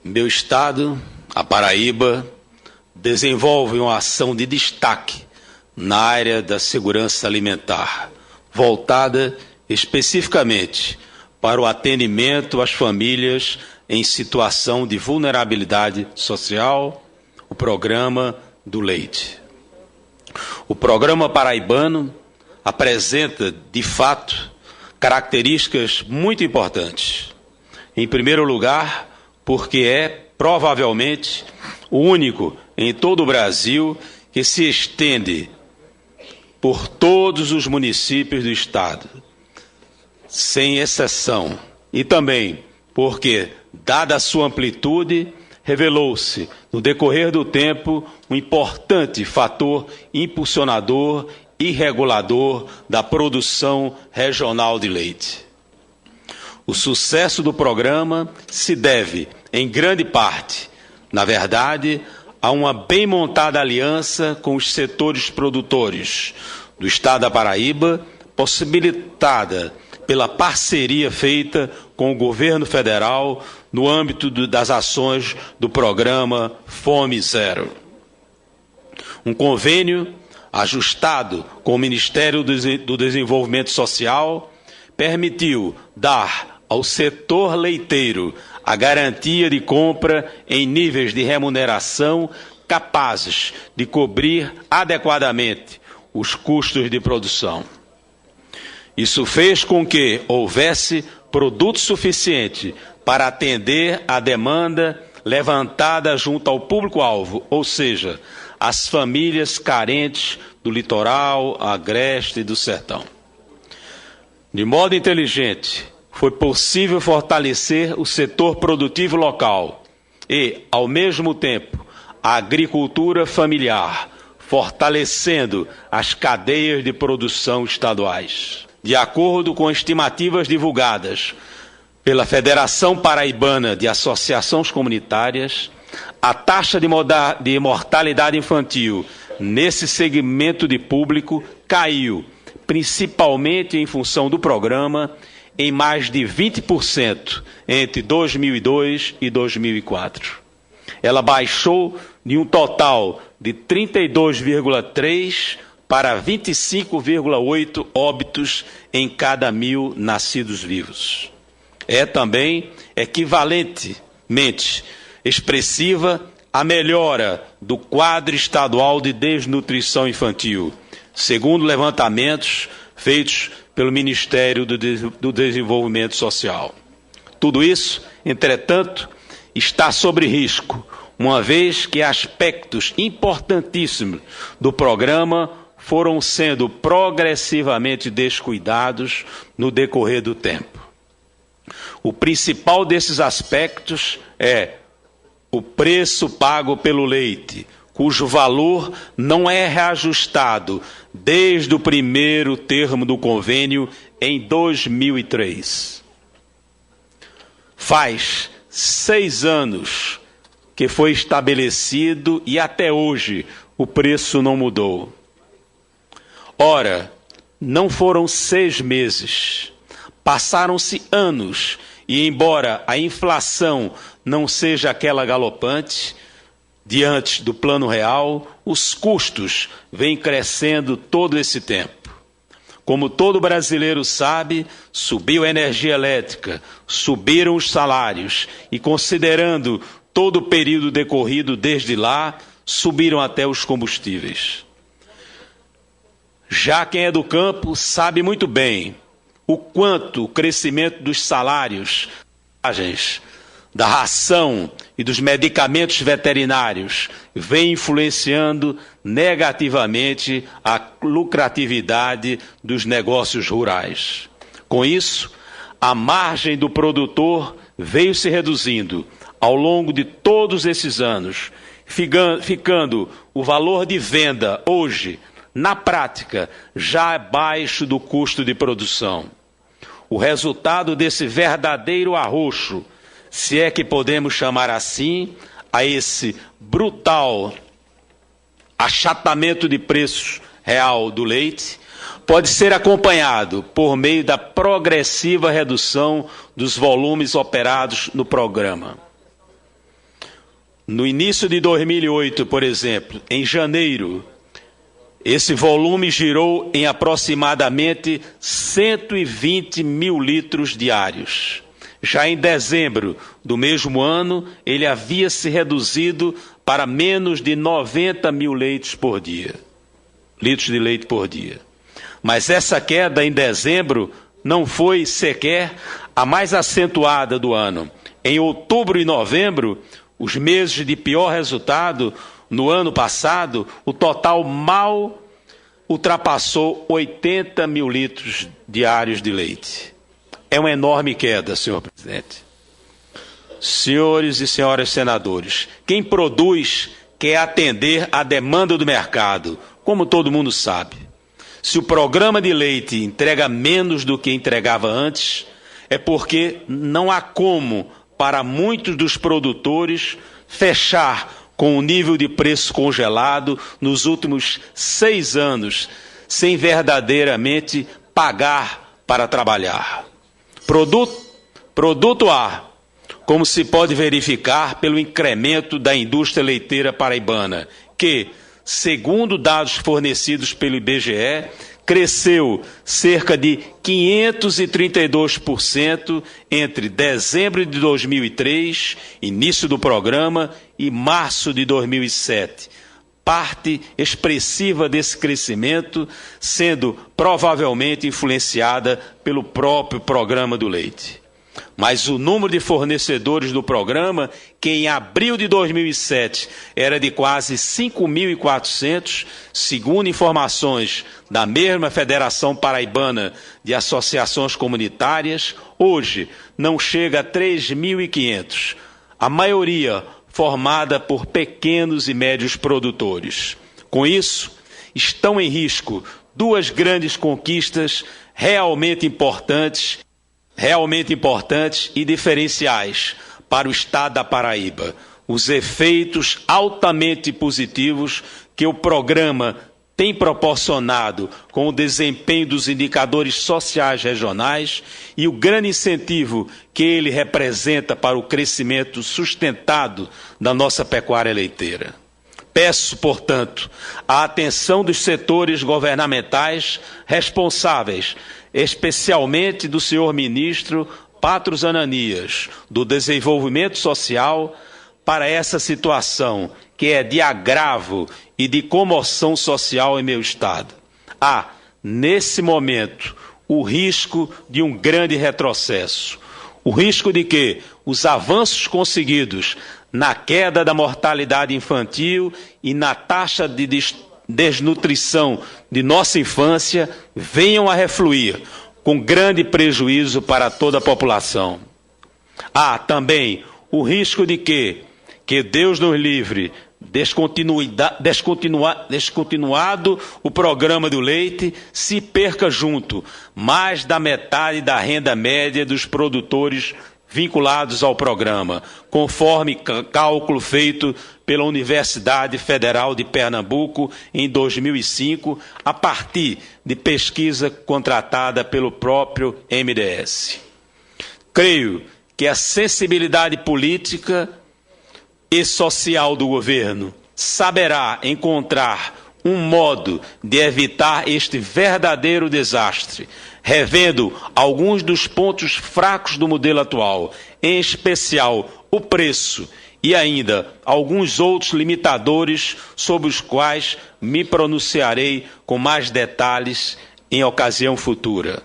Meu estado, a Paraíba, desenvolve uma ação de destaque na área da segurança alimentar, voltada especificamente para o atendimento às famílias em situação de vulnerabilidade social, o Programa do Leite. O Programa Paraibano apresenta, de fato, características muito importantes. Em primeiro lugar, porque é, provavelmente, o único em todo o Brasil que se estende por todos os municípios do Estado, sem exceção. E também porque, dada a sua amplitude, revelou-se, no decorrer do tempo, um importante fator impulsionador e regulador da produção regional de leite. O sucesso do programa se deve, em grande parte, na verdade, a uma bem montada aliança com os setores produtores do Estado da Paraíba, possibilitada pela parceria feita com o governo federal no âmbito das ações do programa Fome Zero. Um convênio ajustado com o Ministério do Desenvolvimento Social permitiu dar ao setor leiteiro a garantia de compra em níveis de remuneração capazes de cobrir adequadamente os custos de produção. Isso fez com que houvesse produto suficiente para atender a demanda levantada junto ao público-alvo, ou seja, as famílias carentes do litoral, agreste e do sertão. De modo inteligente, foi possível fortalecer o setor produtivo local e, ao mesmo tempo, a agricultura familiar, fortalecendo as cadeias de produção estaduais. De acordo com estimativas divulgadas pela Federação Paraibana de Associações Comunitárias, a taxa de mortalidade infantil nesse segmento de público caiu, principalmente em função do programa, em mais de 20% entre 2002 e 2004. Ela baixou de um total de 32,3 para 25,8 óbitos em cada 1.000 nascidos vivos. É também equivalentemente expressiva a melhora do quadro estadual de desnutrição infantil, segundo levantamentos feitos pelo Ministério do Desenvolvimento Social. Tudo isso, entretanto, está sob risco, uma vez que aspectos importantíssimos do programa foram sendo progressivamente descuidados no decorrer do tempo. O principal desses aspectos é o preço pago pelo leite, cujo valor não é reajustado desde o primeiro termo do convênio em 2003. Faz 6 anos que foi estabelecido e até hoje o preço não mudou. Ora, não foram 6 meses, passaram-se anos e, embora a inflação não seja aquela galopante, diante do plano real, os custos vêm crescendo todo esse tempo. Como todo brasileiro sabe, subiu a energia elétrica, subiram os salários e, considerando todo o período decorrido desde lá, subiram até os combustíveis. Já quem é do campo sabe muito bem o quanto o crescimento dos salários, da ração e dos medicamentos veterinários vem influenciando negativamente a lucratividade dos negócios rurais. Com isso, a margem do produtor veio se reduzindo ao longo de todos esses anos, ficando o valor de venda hoje, na prática, já abaixo do custo de produção. O resultado desse verdadeiro arroxo, se é que podemos chamar assim, a esse brutal achatamento de preços real do leite, pode ser acompanhado por meio da progressiva redução dos volumes operados no programa. No início de 2008, por exemplo, em janeiro, esse volume girou em aproximadamente 120 mil litros diários. Já em dezembro do mesmo ano, ele havia se reduzido para menos de 90 mil litros de leite por dia. Mas essa queda em dezembro não foi sequer a mais acentuada do ano. Em outubro e novembro, os meses de pior resultado, no ano passado, o total mal ultrapassou 80 mil litros diários de leite. É uma enorme queda, senhor presidente. Senhores e senhoras senadores, quem produz quer atender à demanda do mercado, como todo mundo sabe. Se o programa de leite entrega menos do que entregava antes, é porque não há como, para muitos dos produtores, fechar com o nível de preço congelado nos últimos 6 anos, sem verdadeiramente pagar para trabalhar. Produto A, como se pode verificar pelo incremento da indústria leiteira paraibana, que, segundo dados fornecidos pelo IBGE, cresceu cerca de 532% entre dezembro de 2003, início do programa, e março de 2007. Parte expressiva desse crescimento sendo provavelmente influenciada pelo próprio programa do leite. Mas o número de fornecedores do programa, que em abril de 2007 era de quase 5.400, segundo informações da mesma Federação Paraibana de Associações Comunitárias, hoje não chega a 3.500, a maioria formada por pequenos e médios produtores. Com isso, estão em risco 2 grandes conquistas realmente importantes e diferenciais para o Estado da Paraíba. Os efeitos altamente positivos que o programa tem proporcionado com o desempenho dos indicadores sociais regionais e o grande incentivo que ele representa para o crescimento sustentado da nossa pecuária leiteira. Peço, portanto, a atenção dos setores governamentais responsáveis, especialmente do senhor ministro Patros Ananias, do Desenvolvimento Social, para essa situação que é de agravo e de comoção social em meu Estado. Há, nesse momento, o risco de um grande retrocesso. O risco de que os avanços conseguidos na queda da mortalidade infantil e na taxa de desnutrição de nossa infância venham a refluir com grande prejuízo para toda a população. Há também o risco de que Deus nos livre, descontinuado o programa do leite, se perca junto mais da metade da renda média dos produtores vinculados ao programa, conforme cálculo feito pela Universidade Federal de Pernambuco em 2005, a partir de pesquisa contratada pelo próprio MDS. Creio que a sensibilidade política e social do governo saberá encontrar um modo de evitar este verdadeiro desastre, revendo alguns dos pontos fracos do modelo atual, em especial o preço e ainda alguns outros limitadores sobre os quais me pronunciarei com mais detalhes em ocasião futura.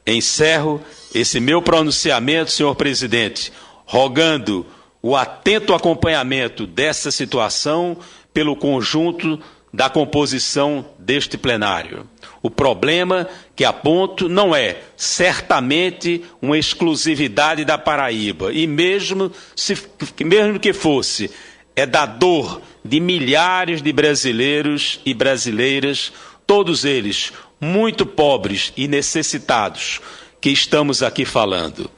Encerro esse meu pronunciamento, senhor presidente, rogando o atento acompanhamento dessa situação pelo conjunto da composição deste plenário. O problema que aponto não é certamente uma exclusividade da Paraíba, e mesmo que fosse, é da dor de milhares de brasileiros e brasileiras, todos eles muito pobres e necessitados, que estamos aqui falando.